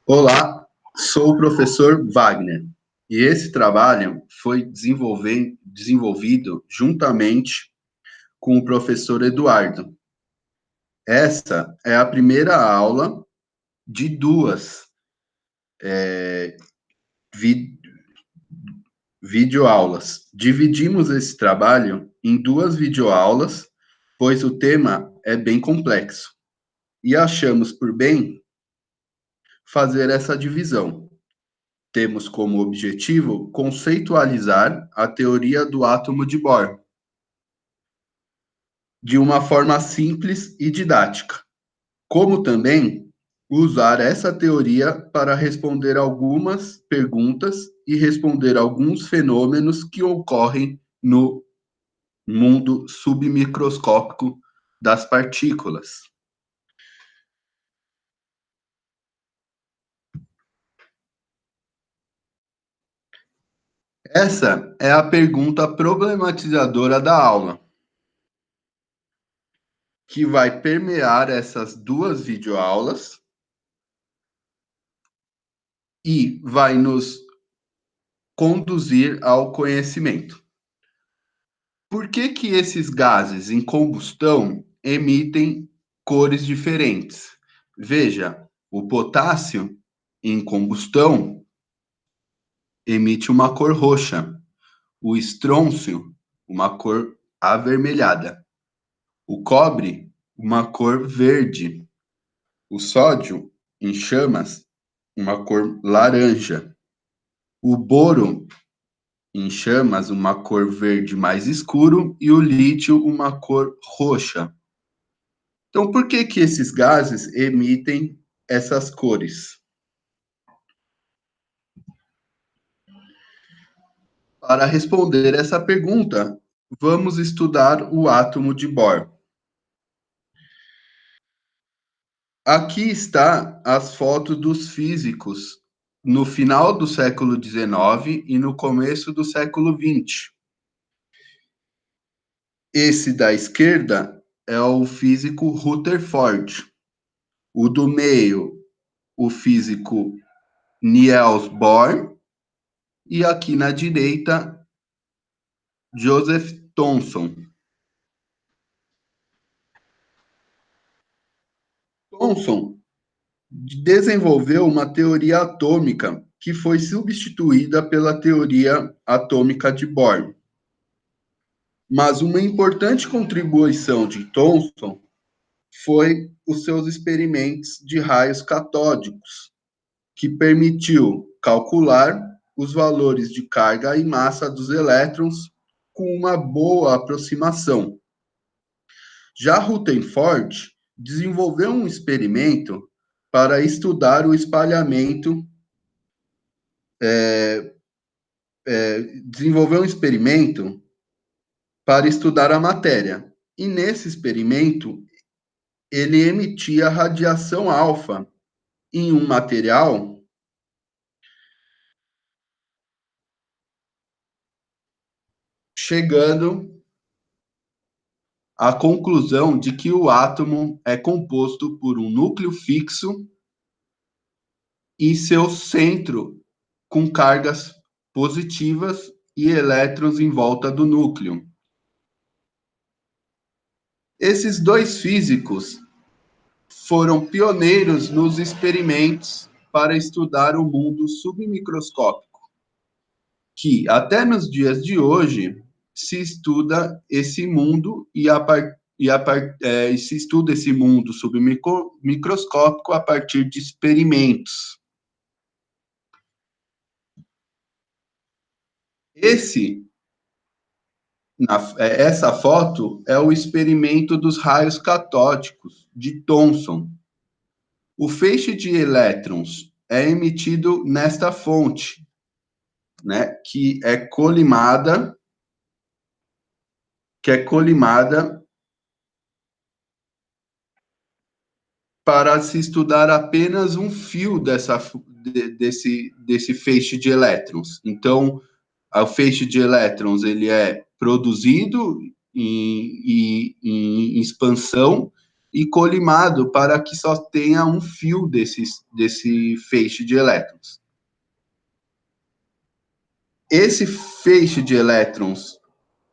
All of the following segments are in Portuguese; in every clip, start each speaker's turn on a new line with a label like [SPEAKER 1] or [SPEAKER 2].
[SPEAKER 1] Olá, sou o professor Wagner e esse trabalho foi desenvolvido juntamente com o professor Eduardo. Essa é a primeira aula de duas vi, videoaulas. Dividimos esse trabalho em duas videoaulas, pois o tema é bem complexo e achamos por bem fazer essa divisão. Temos como objetivo conceitualizar a teoria do átomo de Bohr de uma forma simples e didática, como também usar essa teoria para responder algumas perguntas e responder alguns fenômenos que ocorrem no mundo submicroscópico das partículas. Essa é a pergunta problematizadora da aula, que vai permear essas duas videoaulas e vai nos conduzir ao conhecimento. Por que que esses gases em combustão emitem cores diferentes? Veja, o potássio em combustão emite uma cor roxa, o estrôncio, uma cor avermelhada, o cobre, uma cor verde, o sódio em chamas, uma cor laranja, o boro em chamas, uma cor verde mais escuro, e o lítio, uma cor roxa. Então, por que que esses gases emitem essas cores? Para responder essa pergunta, vamos estudar o átomo de Bohr. Aqui está as fotos dos físicos no final do século XIX e no começo do século XX. Esse da esquerda é o físico Rutherford. O do meio, o físico Niels Bohr. E aqui na direita, Joseph Thomson. Thomson desenvolveu uma teoria atômica que foi substituída pela teoria atômica de Bohr. Mas uma importante contribuição de Thomson foi os seus experimentos de raios catódicos, que permitiu calcular os valores de carga e massa dos elétrons com uma boa aproximação. Já Rutherford desenvolveu um experimento para estudar o espalhamento, desenvolveu um experimento para estudar a matéria. E nesse experimento, ele emitia radiação alfa em um material, chegando à conclusão de que o átomo é composto por um núcleo fixo e seu centro com cargas positivas e elétrons em volta do núcleo. Esses dois físicos foram pioneiros nos experimentos para estudar o mundo submicroscópico, que até nos dias de hoje se estuda esse mundo se estuda esse mundo submicroscópico a partir de experimentos. Essa foto é o experimento dos raios catódicos de Thomson. O feixe de elétrons é emitido nesta fonte, né, que é colimada para se estudar apenas um fio desse feixe de elétrons. Então, o feixe de elétrons ele é produzido em expansão e colimado para que só tenha um fio desse feixe de elétrons. Esse feixe de elétrons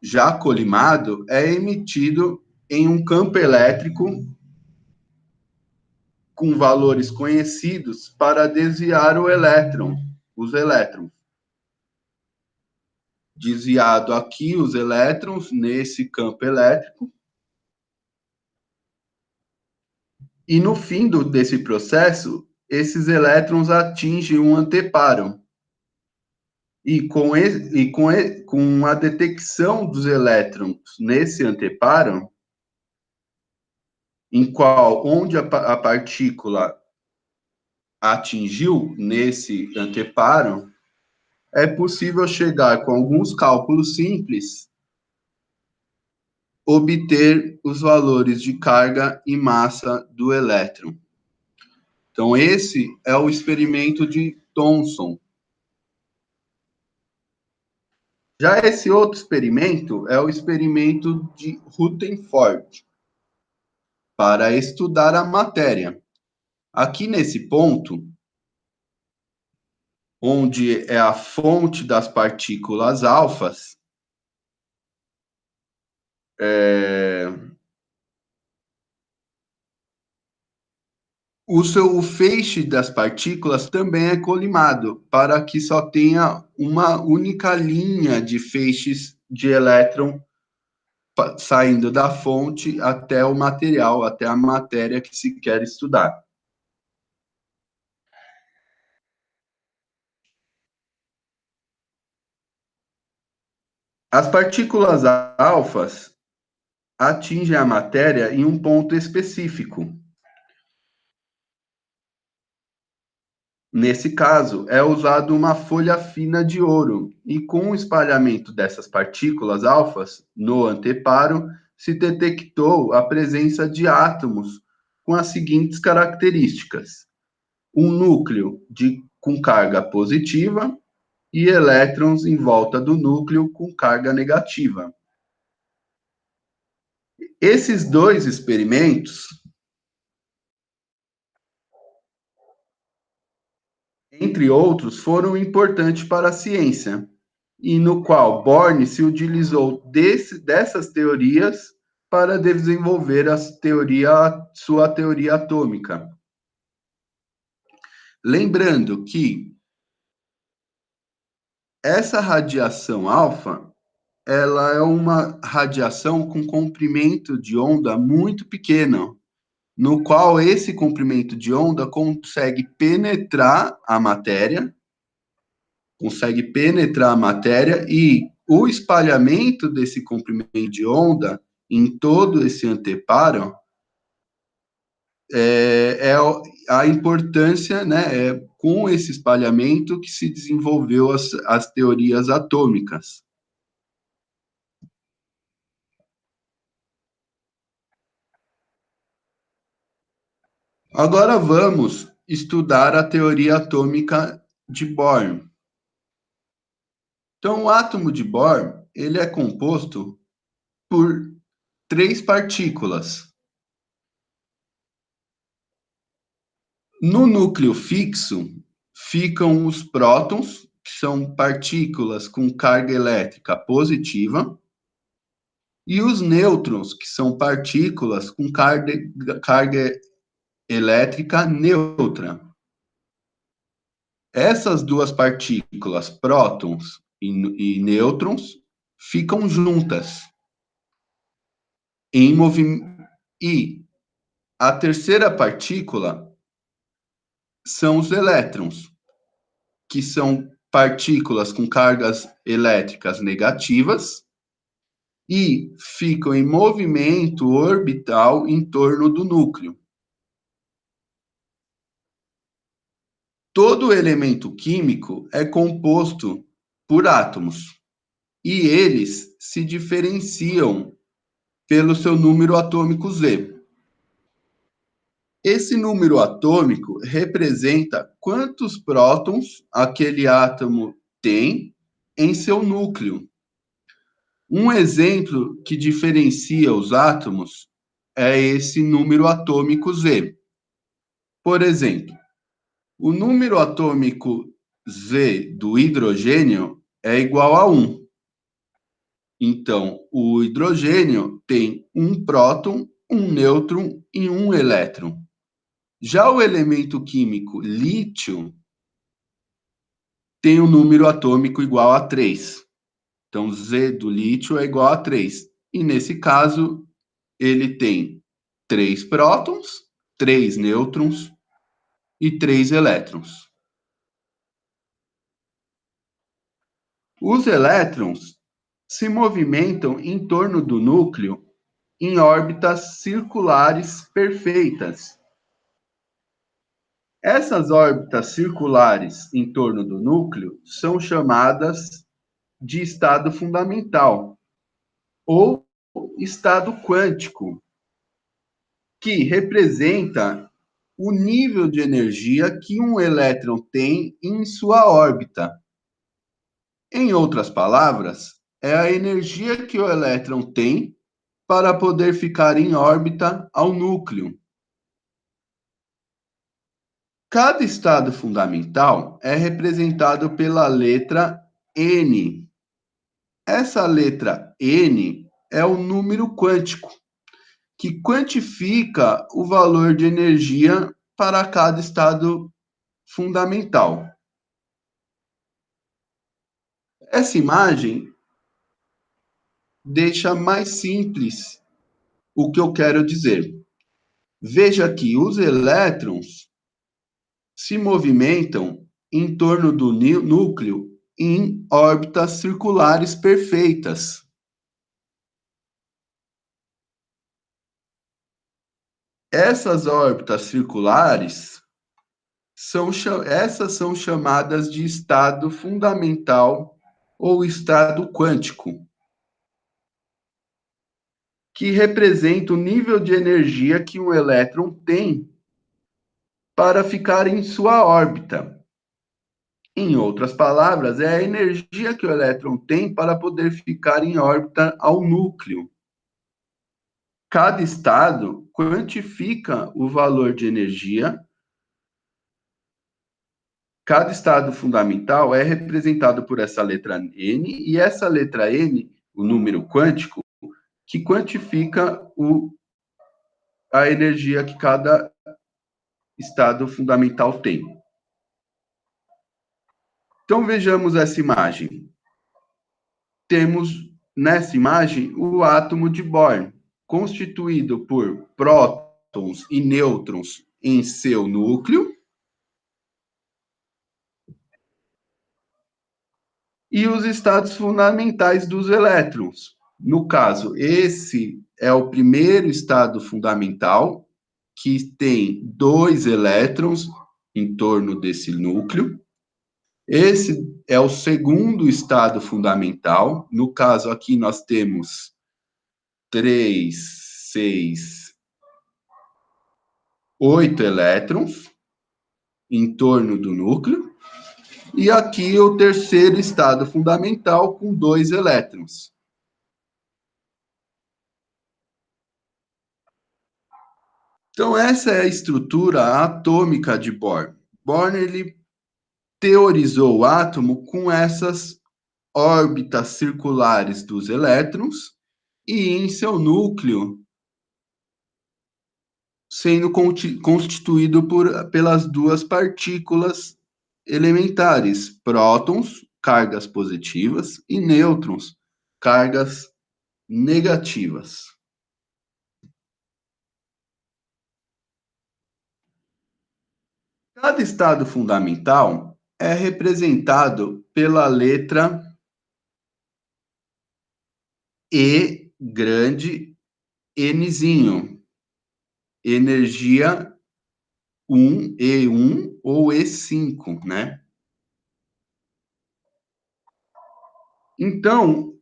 [SPEAKER 1] já colimado é emitido em um campo elétrico com valores conhecidos para desviar os elétrons. Desviado aqui os elétrons nesse campo elétrico. E no fim desse processo, esses elétrons atingem um anteparo. E com a detecção dos elétrons nesse anteparo, onde a partícula atingiu nesse anteparo, é possível chegar com alguns cálculos simples, obter os valores de carga e massa do elétron. Então, esse é o experimento de Thomson. Já esse outro experimento é o experimento de Rutherford, para estudar a matéria. Aqui nesse ponto, onde é a fonte das partículas alfas, o feixe das partículas também é colimado, para que só tenha uma única linha de feixes de elétron saindo da fonte até o material, até a matéria que se quer estudar. As partículas alfas atingem a matéria em um ponto específico. Nesse caso, é usado uma folha fina de ouro, e com o espalhamento dessas partículas alfas no anteparo, se detectou a presença de átomos com as seguintes características: um núcleo com carga positiva e elétrons em volta do núcleo com carga negativa. Esses dois experimentos, entre outros, foram importantes para a ciência, e no qual Born se utilizou dessas teorias para desenvolver sua teoria atômica. Lembrando que essa radiação alfa, ela é uma radiação com comprimento de onda muito pequeno, no qual esse comprimento de onda consegue penetrar a matéria e o espalhamento desse comprimento de onda em todo esse anteparo é a importância, né, com esse espalhamento que se desenvolveu as teorias atômicas. Agora vamos estudar a teoria atômica de Bohr. Então, o átomo de Bohr, ele é composto por 3 partículas. No núcleo fixo ficam os prótons, que são partículas com carga elétrica positiva, e os nêutrons, que são partículas com carga elétrica neutra. Essas duas partículas, prótons e nêutrons, ficam juntas em movimento. E a terceira partícula são os elétrons, que são partículas com cargas elétricas negativas e ficam em movimento orbital em torno do núcleo. Todo elemento químico é composto por átomos, e eles se diferenciam pelo seu número atômico Z. Esse número atômico representa quantos prótons aquele átomo tem em seu núcleo. Um exemplo que diferencia os átomos é esse número atômico Z. Por exemplo, o número atômico Z do hidrogênio é igual a 1. Então, o hidrogênio tem um próton, um nêutron e um elétron. Já o elemento químico lítio tem um número atômico igual a 3. Então, Z do lítio é igual a 3. E nesse caso, ele tem 3 prótons, 3 nêutrons e 3 elétrons. Os elétrons se movimentam em torno do núcleo em órbitas circulares perfeitas. Essas órbitas circulares em torno do núcleo são chamadas de estado fundamental ou estado quântico, que representa o nível de energia que um elétron tem em sua órbita. Em outras palavras, é a energia que o elétron tem para poder ficar em órbita ao núcleo. Cada estado fundamental é representado pela letra N. Essa letra N é o número quântico, que quantifica o valor de energia para cada estado fundamental. Essa imagem deixa mais simples o que eu quero dizer. Veja que os elétrons se movimentam em torno do núcleo em órbitas circulares perfeitas. Essas órbitas circulares são chamadas de estado fundamental ou estado quântico, que representa o nível de energia que um elétron tem para ficar em sua órbita. Em outras palavras, é a energia que o elétron tem para poder ficar em órbita ao núcleo. Cada estado quantifica o valor de energia. Cada estado fundamental é representado por essa letra N, e essa letra N, o número quântico, que quantifica a energia que cada estado fundamental tem. Então, vejamos essa imagem. Temos nessa imagem o átomo de Bohr, constituído por prótons e nêutrons em seu núcleo, e os estados fundamentais dos elétrons. No caso, esse é o primeiro estado fundamental, que tem 2 elétrons em torno desse núcleo. Esse é o segundo estado fundamental. No caso, aqui nós temos 3, 6, 8 elétrons em torno do núcleo. E aqui o terceiro estado fundamental com 2 elétrons. Então, essa é a estrutura atômica de Bohr. Bohr, ele teorizou o átomo com essas órbitas circulares dos elétrons e em seu núcleo sendo constituído pelas duas partículas elementares, prótons, cargas positivas, e nêutrons, cargas negativas. Cada estado fundamental é representado pela letra E grande, Nzinho, energia 1, E1 ou E5, né? Então,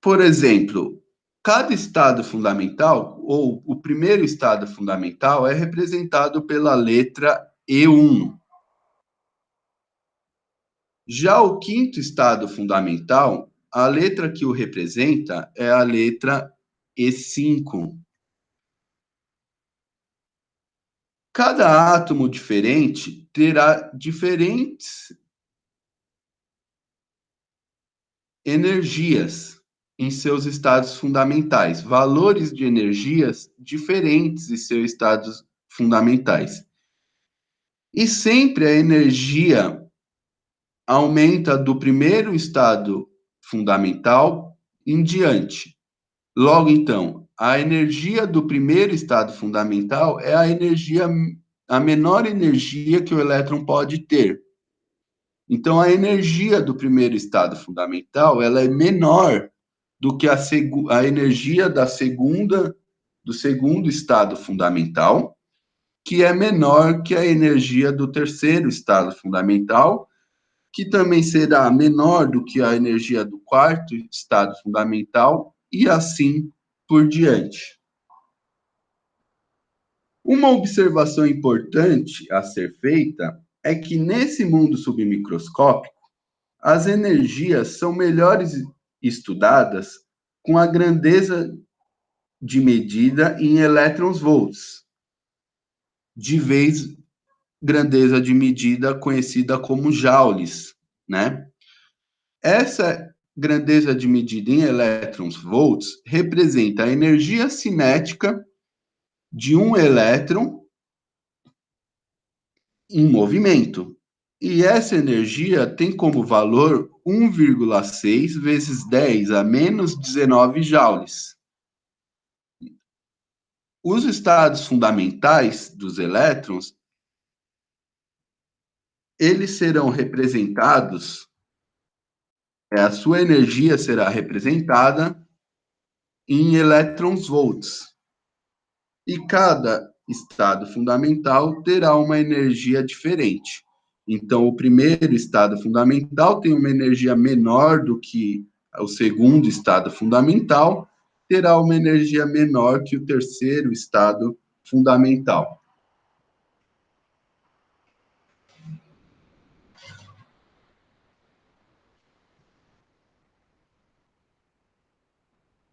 [SPEAKER 1] por exemplo, cada estado fundamental, ou o primeiro estado fundamental, é representado pela letra E1. Já o quinto estado fundamental, a letra que o representa é a letra E5. Cada átomo diferente terá diferentes energias em seus estados fundamentais, valores de energias diferentes em seus estados fundamentais. E sempre a energia aumenta do primeiro estado fundamental em diante. Logo, então, a energia do primeiro estado fundamental é a menor energia que o elétron pode ter. Então, a energia do primeiro estado fundamental, ela é menor do que a energia do segundo estado fundamental, que é menor que a energia do terceiro estado fundamental, que também será menor do que a energia do quarto estado fundamental, e assim por diante. Uma observação importante a ser feita é que nesse mundo submicroscópico, as energias são melhores estudadas com a grandeza de medida em elétrons-volts, de vez grandeza de medida conhecida como joules, né? Essa grandeza de medida em elétrons-volts representa a energia cinética de um elétron em movimento. E essa energia tem como valor 1,6 vezes 10 a menos 19 joules. Os estados fundamentais dos elétrons, eles serão representados, a sua energia será representada em elétrons-volts. E cada estado fundamental terá uma energia diferente. Então, o primeiro estado fundamental tem uma energia menor do que o segundo estado fundamental, terá uma energia menor que o terceiro estado fundamental.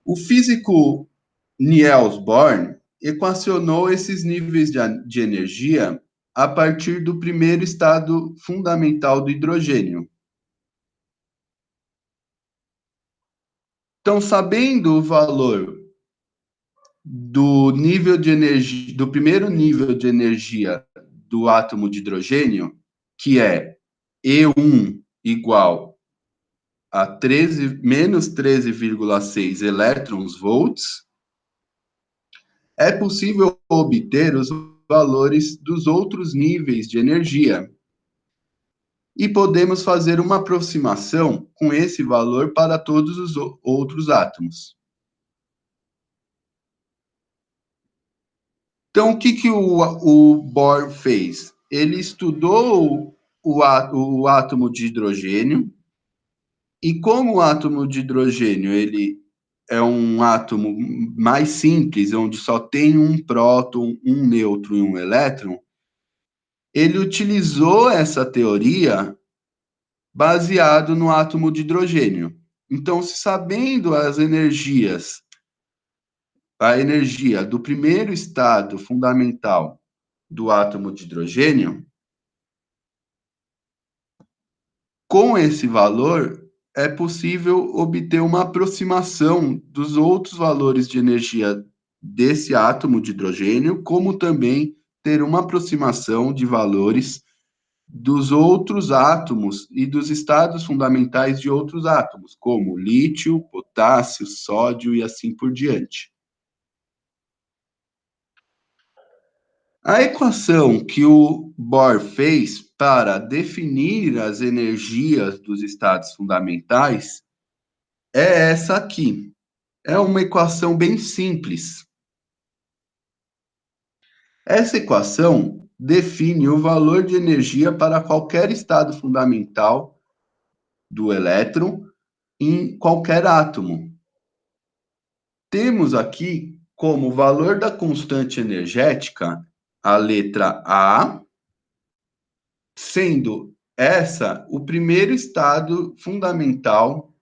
[SPEAKER 1] O físico Niels Bohr equacionou esses níveis de energia a partir do primeiro estado fundamental do hidrogênio. Então, sabendo o valor do nível de energia, do primeiro nível de energia do átomo de hidrogênio, que é E1 igual a menos 13,6 elétrons-volts, é possível obter os valores dos outros níveis de energia. E podemos fazer uma aproximação com esse valor para todos os outros átomos. Então, o que o Bohr fez? Ele estudou o átomo de hidrogênio, e como o átomo de hidrogênio ele é um átomo mais simples, onde só tem um próton, um nêutron e um elétron, ele utilizou essa teoria baseado no átomo de hidrogênio. Então, sabendo as energias, a energia do primeiro estado fundamental do átomo de hidrogênio, com esse valor, é possível obter uma aproximação dos outros valores de energia desse átomo de hidrogênio, como também ter uma aproximação de valores dos outros átomos e dos estados fundamentais de outros átomos, como lítio, potássio, sódio e assim por diante. A equação que o Bohr fez para definir as energias dos estados fundamentais é essa aqui. É uma equação bem simples. Essa equação define o valor de energia para qualquer estado fundamental do elétron em qualquer átomo. Temos aqui como valor da constante energética a letra A, sendo essa o primeiro estado fundamental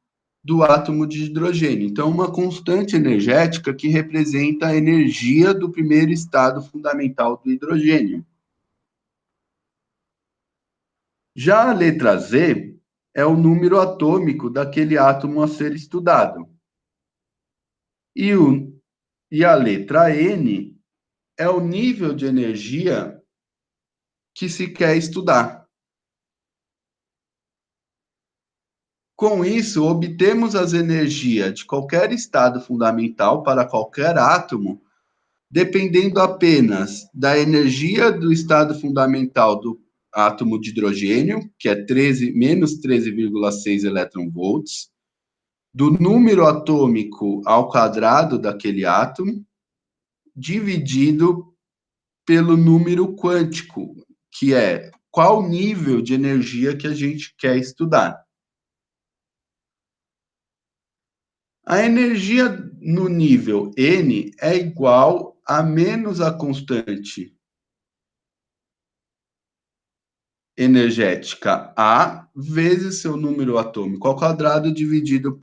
[SPEAKER 1] do átomo de hidrogênio. Então, uma constante energética que representa a energia do primeiro estado fundamental do hidrogênio. Já a letra Z é o número atômico daquele átomo a ser estudado. E a letra N é o nível de energia que se quer estudar. Com isso, obtemos as energias de qualquer estado fundamental para qualquer átomo, dependendo apenas da energia do estado fundamental do átomo de hidrogênio, que é menos 13,6 elétron-volts, do número atômico ao quadrado daquele átomo, dividido pelo número quântico, que é qual nível de energia que a gente quer estudar. A energia no nível N é igual a menos a constante energética A vezes seu número atômico ao quadrado dividido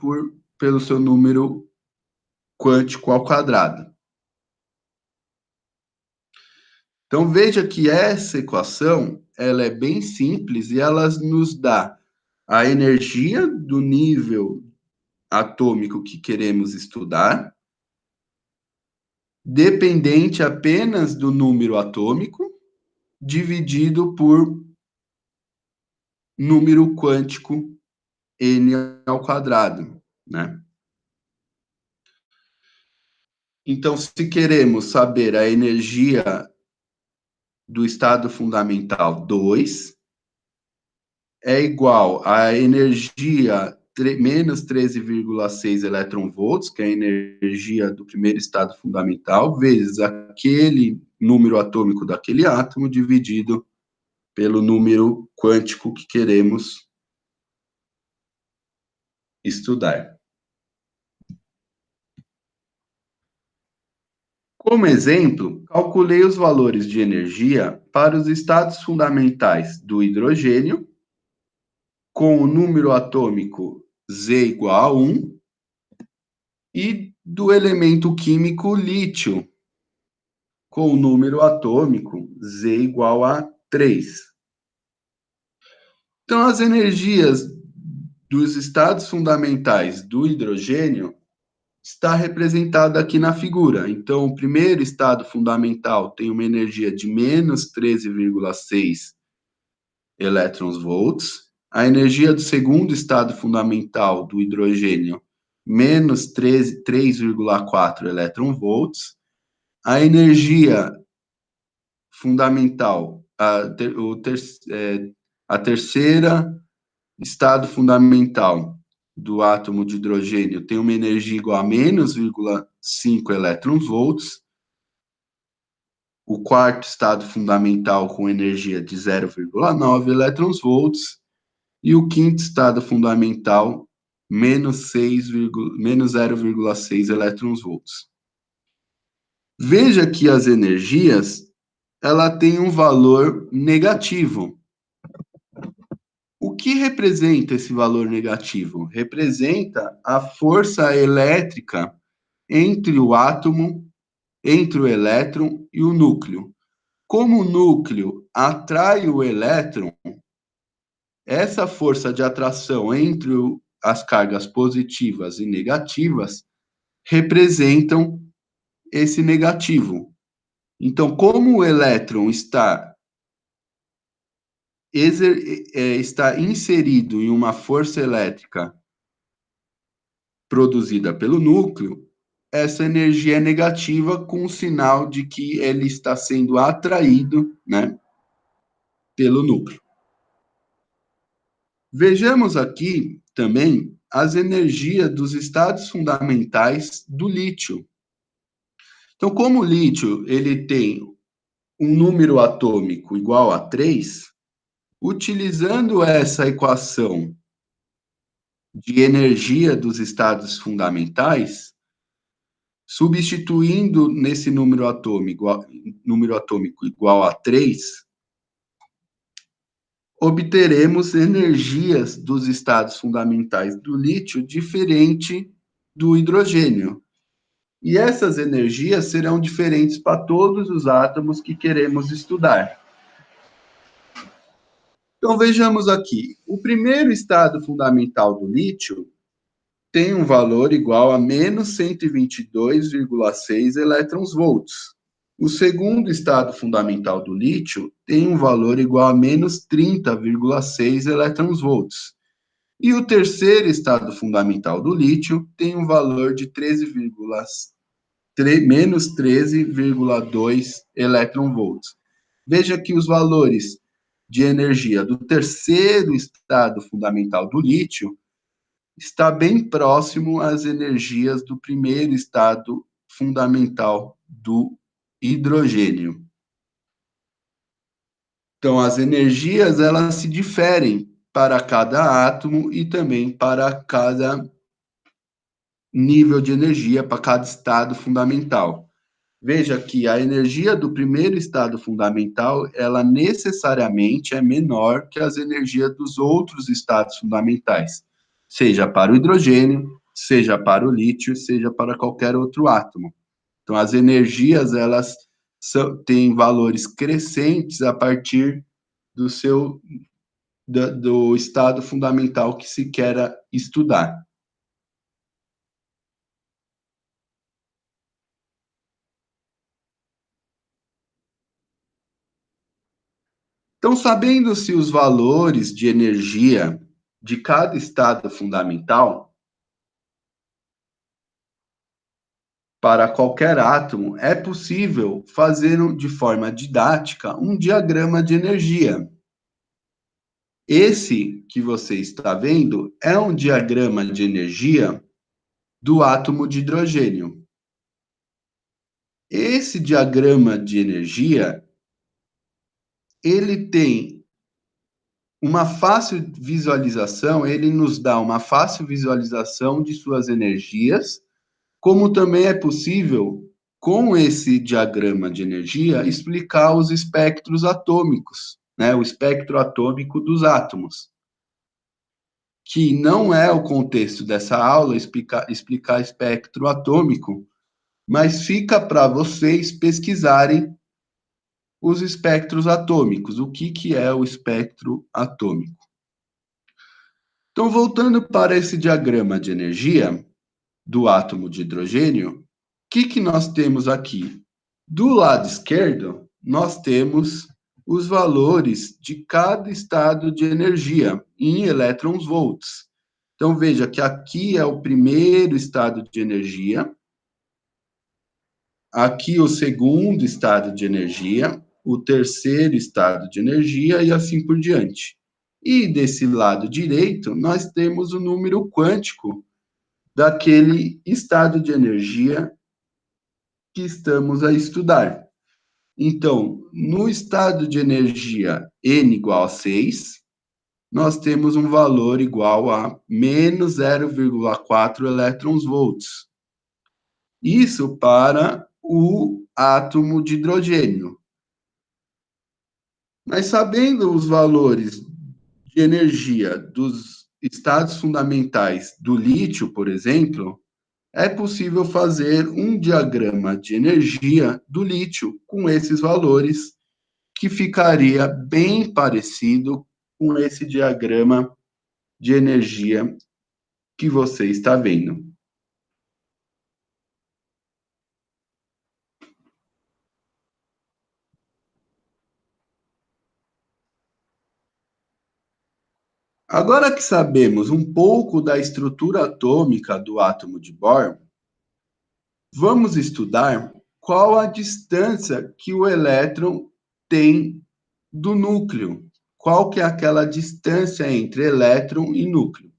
[SPEAKER 1] pelo seu número quântico ao quadrado. Então, veja que essa equação, ela é bem simples e ela nos dá a energia do nível atômico que queremos estudar, dependente apenas do número atômico, dividido por número quântico n ao quadrado, né? Então, se queremos saber a energia do estado fundamental 2, é igual à energia menos 13,6 elétron-volts, que é a energia do primeiro estado fundamental, vezes aquele número atômico daquele átomo, dividido pelo número quântico que queremos estudar. Como exemplo, calculei os valores de energia para os estados fundamentais do hidrogênio, com o número atômico Z igual a 1, e do elemento químico lítio, com o número atômico Z igual a 3. Então, as energias dos estados fundamentais do hidrogênio está representada aqui na figura. Então, o primeiro estado fundamental tem uma energia de menos 13,6 elétrons-volts. A energia do segundo estado fundamental do hidrogênio, menos 3,4 elétron-volts. A energia fundamental, a terceira estado fundamental do átomo de hidrogênio tem uma energia igual a menos 0,5 elétron-volts. O quarto estado fundamental com energia de 0,9 elétrons-volts. E o quinto estado fundamental, menos 0,6 elétrons-volts. Veja que as energias, ela tem um valor negativo. O que representa esse valor negativo? Representa a força elétrica entre o átomo, entre o elétron e o núcleo. Como o núcleo atrai o elétron, essa força de atração entre as cargas positivas e negativas representam esse negativo. Então, como o elétron está inserido em uma força elétrica produzida pelo núcleo, essa energia é negativa com o sinal de que ele está sendo atraído, né, pelo núcleo. Vejamos aqui também as energias dos estados fundamentais do lítio. Então, como o lítio ele tem um número atômico igual a 3, utilizando essa equação de energia dos estados fundamentais, substituindo nesse número atômico igual a 3, obteremos energias dos estados fundamentais do lítio diferente do hidrogênio. E essas energias serão diferentes para todos os átomos que queremos estudar. Então, vejamos aqui. O primeiro estado fundamental do lítio tem um valor igual a menos 122,6 elétrons-volts. O segundo estado fundamental do lítio tem um valor igual a menos 30,6 elétrons-volts. E o terceiro estado fundamental do lítio tem um valor de menos 13,2 elétron-volts. Veja que os valores de energia do terceiro estado fundamental do lítio está bem próximo às energias do primeiro estado fundamental do hidrogênio. Então, as energias elas se diferem para cada átomo e também para cada nível de energia, para cada estado fundamental. Veja que a energia do primeiro estado fundamental, ela necessariamente é menor que as energias dos outros estados fundamentais, seja para o hidrogênio, seja para o lítio, seja para qualquer outro átomo. Então, as energias, elas têm valores crescentes a partir do estado fundamental que se quer estudar. Então, sabendo-se os valores de energia de cada estado fundamental, para qualquer átomo, é possível fazer de forma didática um diagrama de energia. Esse que você está vendo é um diagrama de energia do átomo de hidrogênio. Esse diagrama de energia, ele tem uma fácil visualização, ele nos dá uma fácil visualização de suas energias, como também é possível, com esse diagrama de energia, explicar os espectros atômicos, né? O espectro atômico dos átomos, que não é o contexto dessa aula explicar espectro atômico, mas fica para vocês pesquisarem os espectros atômicos. O que é o espectro atômico? Então, voltando para esse diagrama de energia do átomo de hidrogênio, o que nós temos aqui? Do lado esquerdo, nós temos os valores de cada estado de energia em elétrons-volts. Então, veja que aqui é o primeiro estado de energia, aqui o segundo estado de energia, o terceiro estado de energia e assim por diante. E desse lado direito, nós temos o número quântico daquele estado de energia que estamos a estudar. Então, no estado de energia N igual a 6, nós temos um valor igual a menos 0,4 elétrons-volts. Isso para o átomo de hidrogênio. Mas sabendo os valores de energia dos estados fundamentais do lítio, por exemplo, é possível fazer um diagrama de energia do lítio com esses valores, que ficaria bem parecido com esse diagrama de energia que você está vendo. Agora que sabemos um pouco da estrutura atômica do átomo de Bohr, vamos estudar qual a distância que o elétron tem do núcleo. Qual que é aquela distância entre elétron e núcleo?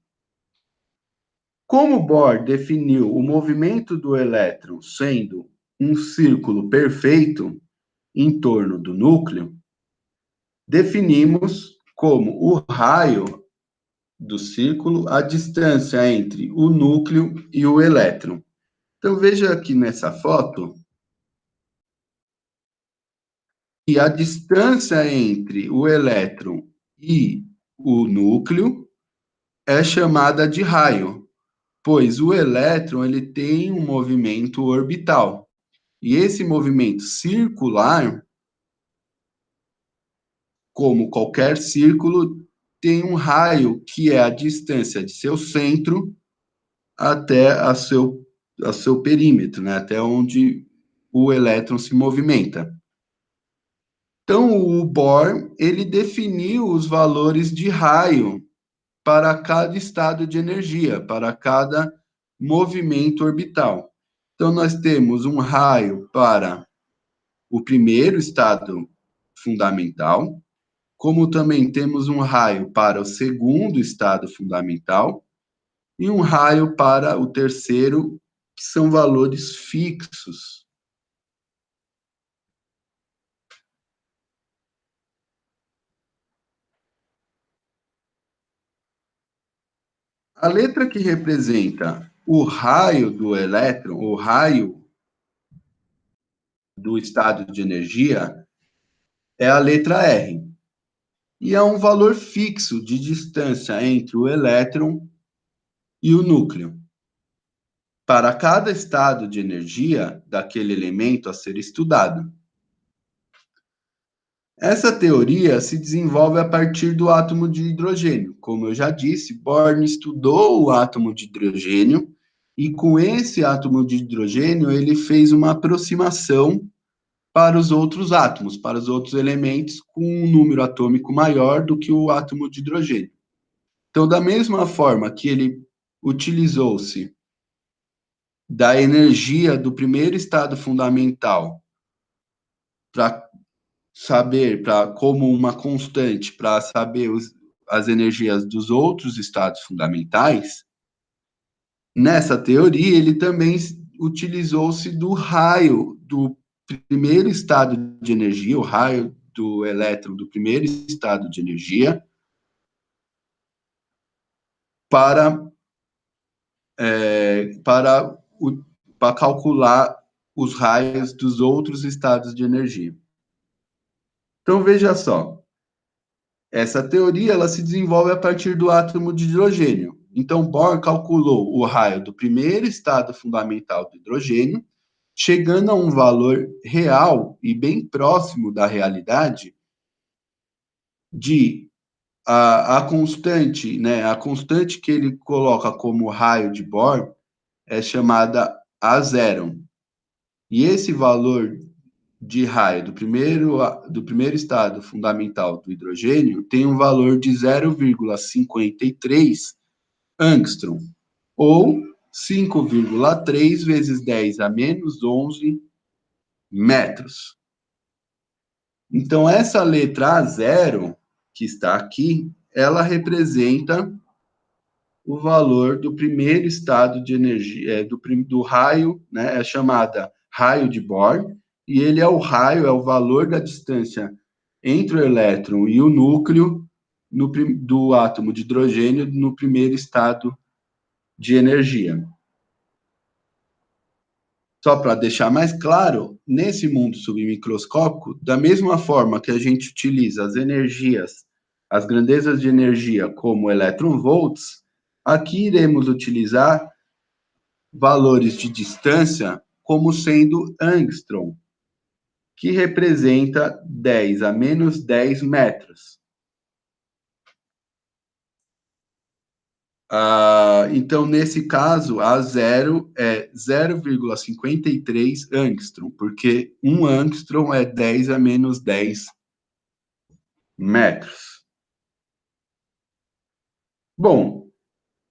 [SPEAKER 1] Como Bohr definiu o movimento do elétron sendo um círculo perfeito em torno do núcleo, definimos como o raio do círculo a distância entre o núcleo e o elétron. Então, veja aqui nessa foto que a distância entre o elétron e o núcleo é chamada de raio, pois o elétron ele tem um movimento orbital. E esse movimento circular como qualquer círculo, tem um raio que é a distância de seu centro até a seu perímetro, né? Até onde o elétron se movimenta. Então, o Bohr, ele definiu os valores de raio para cada estado de energia, para cada movimento orbital. Então, nós temos um raio para o primeiro estado fundamental, como também temos um raio para o segundo estado fundamental e um raio para o terceiro, que são valores fixos. A letra que representa o raio do elétron, o raio do estado de energia, é a letra R. E é um valor fixo de distância entre o elétron e o núcleo. Para cada estado de energia daquele elemento a ser estudado. Essa teoria se desenvolve a partir do átomo de hidrogênio. Como eu já disse, Born estudou o átomo de hidrogênio e com esse átomo de hidrogênio ele fez uma aproximação para os outros átomos, para os outros elementos com um número atômico maior do que o átomo de hidrogênio. Então, da mesma forma que ele utilizou-se da energia do primeiro estado fundamental para saber, para como uma constante, para saber as energias dos outros estados fundamentais, nessa teoria ele também utilizou-se do raio do primeiro estado de energia, o raio do elétron do primeiro estado de energia, para, para, para calcular os raios dos outros estados de energia. Então, veja só, essa teoria ela se desenvolve a partir do átomo de hidrogênio. Então, Bohr calculou o raio do primeiro estado fundamental do hidrogênio, chegando a um valor real e bem próximo da realidade de a constante, né, a constante que ele coloca como raio de Bohr é chamada A0. E esse valor de raio do primeiro estado fundamental do hidrogênio tem um valor de 0,53 angstrom, ou 5,3 vezes 10 a menos 11 metros. Então, essa letra A0, que está aqui, ela representa o valor do primeiro estado de energia, do raio, né, é chamada raio de Bohr, e ele é o raio, é o valor da distância entre o elétron e o núcleo do átomo de hidrogênio no primeiro estado de energia. Só para deixar mais claro, nesse mundo submicroscópico, da mesma forma que a gente utiliza as energias, as grandezas de energia como elétron-volts, aqui iremos utilizar valores de distância como sendo angstrom, que representa 10 a menos 10 metros. Então, nesse caso, A0 é 0,53 angstrom, porque 1 angstrom é 10 a menos 10 metros. Bom,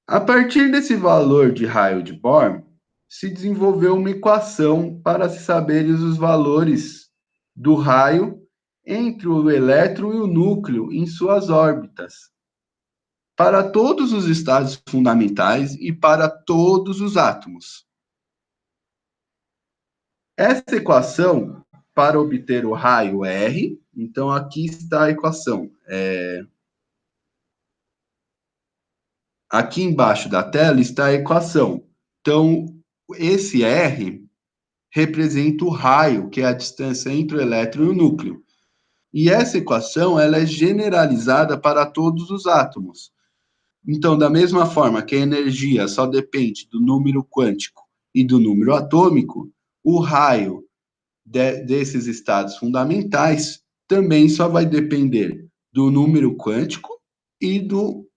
[SPEAKER 1] a partir desse valor de raio de Bohr, se desenvolveu uma equação para se saber os valores do raio entre o elétron e o núcleo em suas órbitas, para todos os estados fundamentais e para todos os átomos. Essa equação, para obter o raio R, então aqui está a equação. Aqui embaixo da tela está a equação. Então, esse R representa o raio, que é a distância entre o elétron e o núcleo. E essa equação ela é generalizada para todos os átomos. Então, da mesma forma que a energia só depende do número quântico e do número atômico, o raio desses estados fundamentais também só vai depender do número quântico e do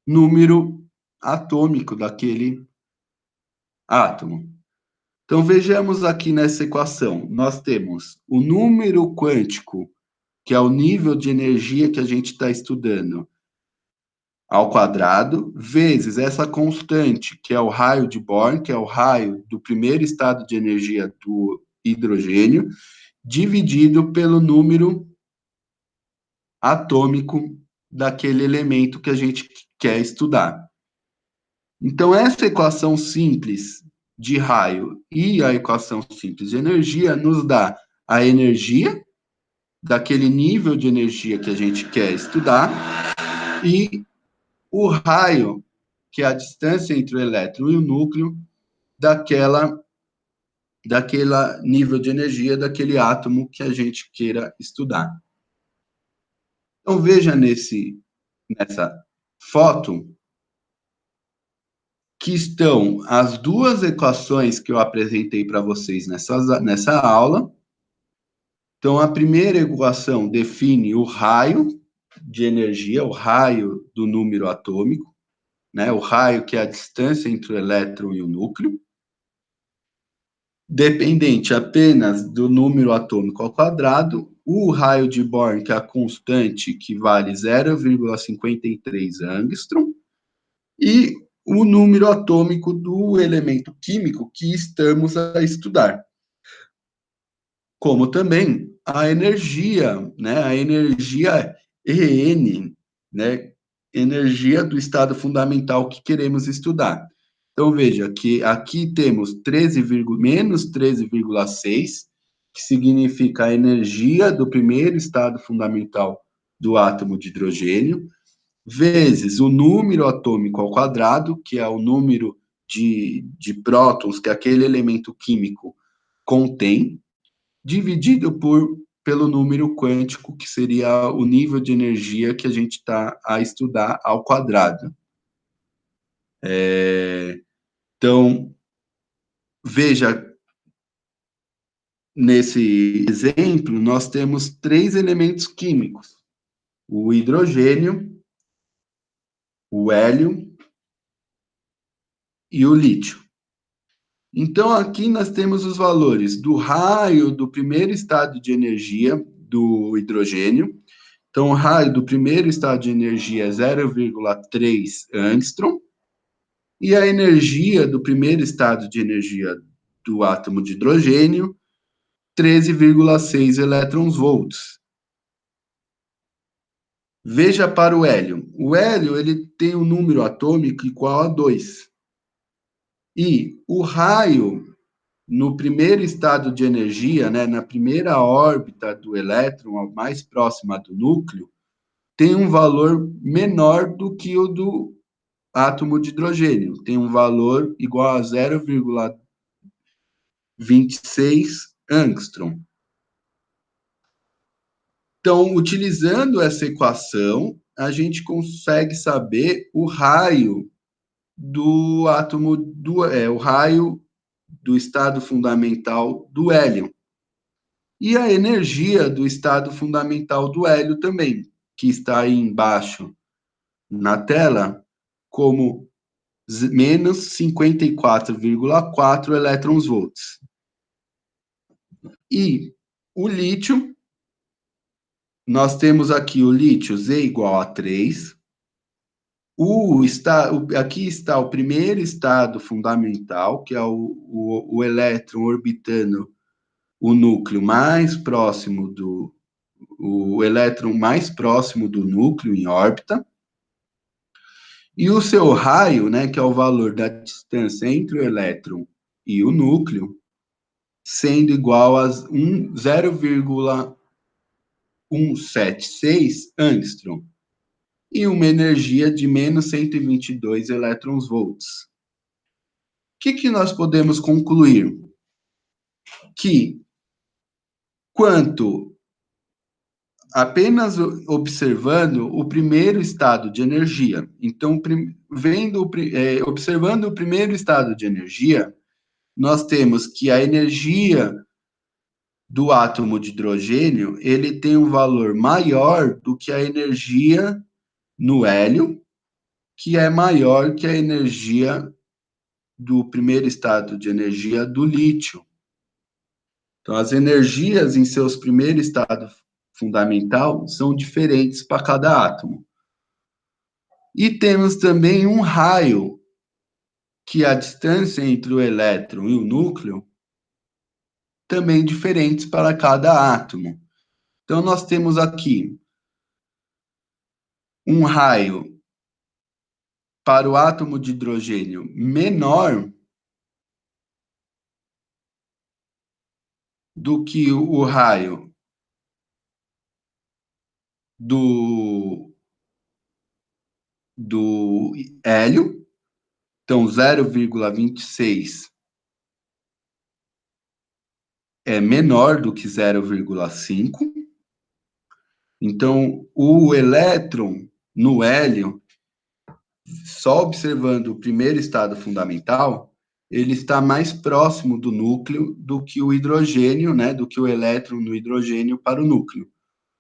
[SPEAKER 1] número atômico daquele átomo. Então, vejamos aqui nessa equação. Nós temos o número quântico, que é o nível de energia que a gente está estudando, ao quadrado, vezes essa constante, que é o raio de Born, que é o raio do primeiro estado de energia do hidrogênio, dividido pelo número atômico daquele elemento que a gente quer estudar. Então, essa equação simples de raio e a equação simples de energia nos dá a energia daquele nível de energia que a gente quer estudar e o raio, que é a distância entre o elétron e o núcleo daquela nível de energia daquele átomo que a gente queira estudar. Então, veja nessa foto que estão as duas equações que eu apresentei para vocês nessa aula. Então, a primeira equação define o raio de energia, o raio do número atômico, né? O raio que é a distância entre o elétron e o núcleo, dependente apenas do número atômico ao quadrado, o raio de Born, que é a constante, que vale 0,53 angstrom, e o número atômico do elemento químico que estamos a estudar. Como também a energia, né? A energia EN, né? Energia do estado fundamental que queremos estudar. Então, veja que aqui temos menos 13,6, que significa a energia do primeiro estado fundamental do átomo de hidrogênio, vezes o número atômico ao quadrado, que é o número de prótons que aquele elemento químico contém, dividido pelo número quântico, que seria o nível de energia que a gente está a estudar ao quadrado. Então, veja, nesse exemplo, nós temos 3 elementos químicos: o hidrogênio, o hélio e o lítio. Então, aqui nós temos os valores do raio do primeiro estado de energia do hidrogênio. Então, o raio do primeiro estado de energia é 0,3 angstrom, e a energia do primeiro estado de energia do átomo de hidrogênio, 13,6 elétrons-volts. Veja para o hélio. O hélio ele tem um número atômico igual a 2. E o raio no primeiro estado de energia, né, na primeira órbita do elétron, mais próxima do núcleo, tem um valor menor do que o do átomo de hidrogênio. Tem um valor igual a 0,26 angstrom. Então, utilizando essa equação, a gente consegue saber o raio do átomo, o raio do estado fundamental do hélio. E a energia do estado fundamental do hélio também, que está aí embaixo na tela, como menos 54,4 elétrons-volts. E o lítio, nós temos aqui o lítio Z igual a 3. Aqui está o primeiro estado fundamental, que é o elétron orbitando o núcleo mais próximo o elétron mais próximo do núcleo em órbita. E o seu raio, né, que é o valor da distância entre o elétron e o núcleo, sendo igual a 0,176 angstrom, e uma energia de menos 122 elétrons-volts. O que nós podemos concluir? Que quanto apenas observando o primeiro estado de energia, então, observando o primeiro estado de energia, nós temos que a energia do átomo de hidrogênio, ele tem um valor maior do que a energia no hélio, que é maior que a energia do primeiro estado de energia do lítio. Então, as energias em seus primeiros estados fundamental são diferentes para cada átomo. E temos também um raio, que é a distância entre o elétron e o núcleo, também diferentes para cada átomo. Então, nós temos aqui um raio para o átomo de hidrogênio menor do que o raio do hélio, então 0,26 é menor do que 0,5. Então, o elétron no hélio, só observando o primeiro estado fundamental, ele está mais próximo do núcleo do que o hidrogênio, né, do que o elétron no hidrogênio para o núcleo.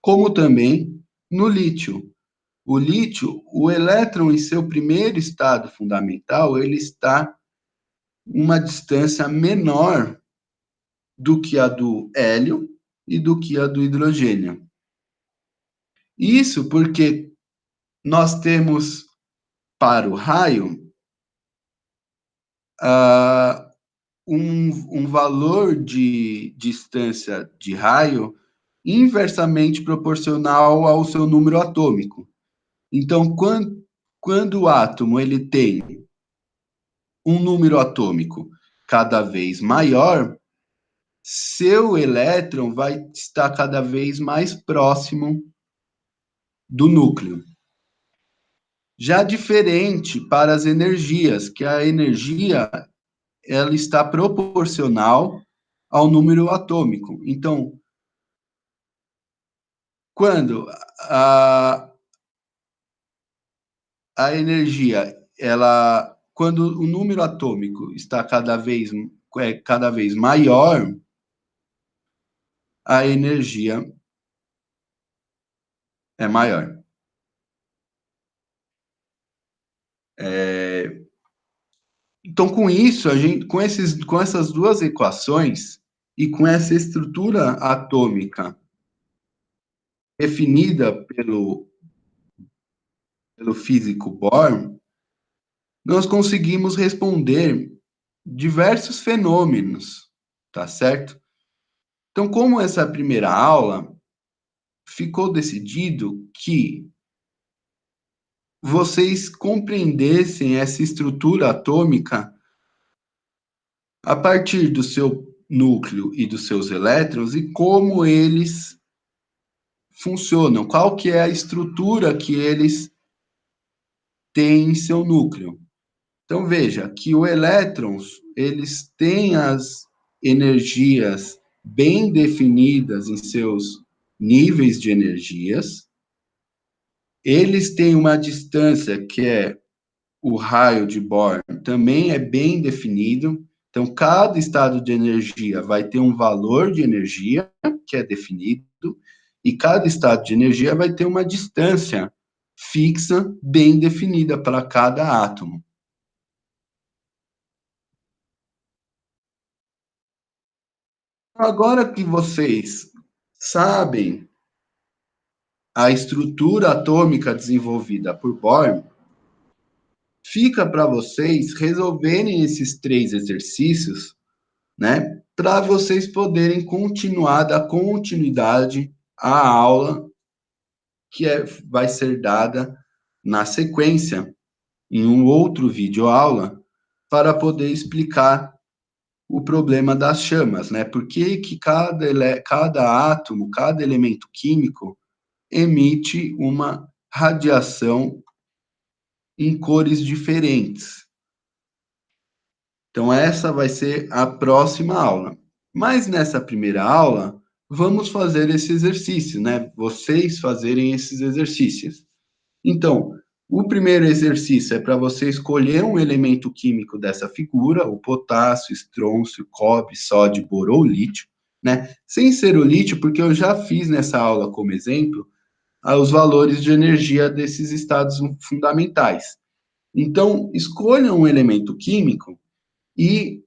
[SPEAKER 1] Como também no lítio. O lítio, o elétron em seu primeiro estado fundamental, ele está uma distância menor do que a do hélio e do que a do hidrogênio. Isso porque nós temos para o raio um valor de distância de raio inversamente proporcional ao seu número atômico. Então, quando o átomo ele tem um número atômico cada vez maior, seu elétron vai estar cada vez mais próximo do núcleo. Já diferente para as energias, que a energia ela está proporcional ao número atômico. Então, quando a energia, quando o número atômico está cada vez maior, a energia é maior. Então, com isso, com essas duas equações e com essa estrutura atômica definida pelo físico Bohr, nós conseguimos responder diversos fenômenos, tá certo? Então, como essa primeira aula, ficou decidido que vocês compreendessem essa estrutura atômica a partir do seu núcleo e dos seus elétrons e como eles funcionam, qual que é a estrutura que eles têm em seu núcleo. Então veja que os elétrons, eles têm as energias bem definidas em seus níveis de energias. Eles têm uma distância que é o raio de Bohr, também é bem definido. Então, cada estado de energia vai ter um valor de energia que é definido, e cada estado de energia vai ter uma distância fixa, bem definida para cada átomo. Agora que vocês sabem a estrutura atômica desenvolvida por Bohr, fica para vocês resolverem esses 3 exercícios, né, para vocês poderem dar continuidade à aula que vai ser dada na sequência, em um outro vídeo aula, para poder explicar o problema das chamas, né? Por que que cada átomo, cada elemento químico emite uma radiação em cores diferentes. Então, essa vai ser a próxima aula. Mas nessa primeira aula, vamos fazer esse exercício, né? Vocês fazerem esses exercícios. Então, o primeiro exercício é para você escolher um elemento químico dessa figura, o potássio, estrôncio, cobre, sódio, boro ou lítio. né? Sem ser o lítio, porque eu já fiz nessa aula como exemplo os valores de energia desses estados fundamentais. Então, escolha um elemento químico e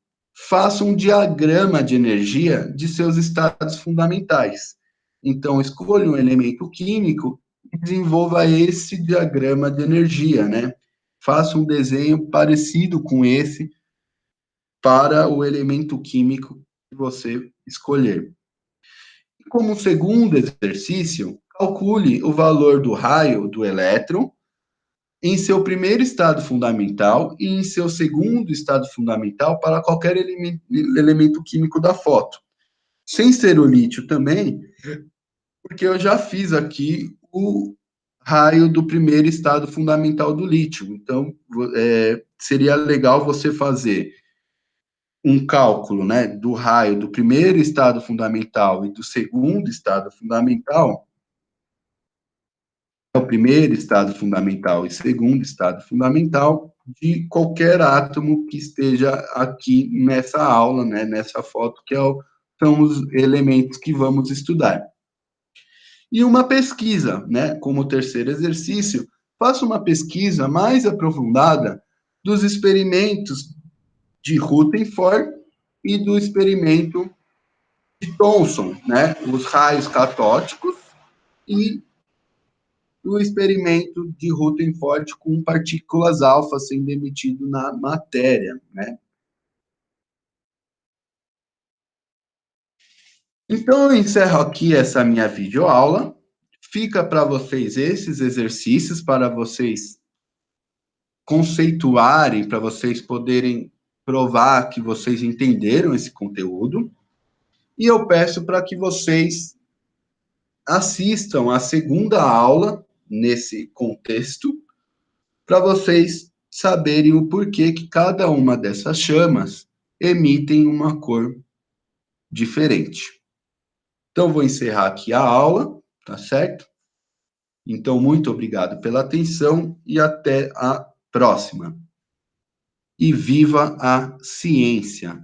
[SPEAKER 1] faça um diagrama de energia de seus estados fundamentais. Então, escolha um elemento químico e desenvolva esse diagrama de energia, né? Faça um desenho parecido com esse para o elemento químico que você escolher. Como segundo exercício, calcule o valor do raio do elétron em seu primeiro estado fundamental e em seu segundo estado fundamental para qualquer elemento químico da foto. Sem ser o lítio também, porque eu já fiz aqui o raio do primeiro estado fundamental do lítio. Então, seria legal você fazer um cálculo, né, do raio do primeiro estado fundamental e do segundo estado fundamental, o primeiro estado fundamental e segundo estado fundamental de qualquer átomo que esteja aqui nessa aula, né, nessa foto, que são os elementos que vamos estudar. E uma pesquisa, né, como terceiro exercício, faça uma pesquisa mais aprofundada dos experimentos de Rutherford e do experimento de Thomson, né, os raios catódicos e o experimento de Rutherford com partículas alfa sendo emitido na matéria, né? Então, eu encerro aqui essa minha videoaula. Fica para vocês esses exercícios para vocês conceituarem, para vocês poderem provar que vocês entenderam esse conteúdo. E eu peço para que vocês assistam a segunda aula nesse contexto, para vocês saberem o porquê que cada uma dessas chamas emitem uma cor diferente. Então, vou encerrar aqui a aula, tá certo? Então, muito obrigado pela atenção e até a próxima. E viva a ciência!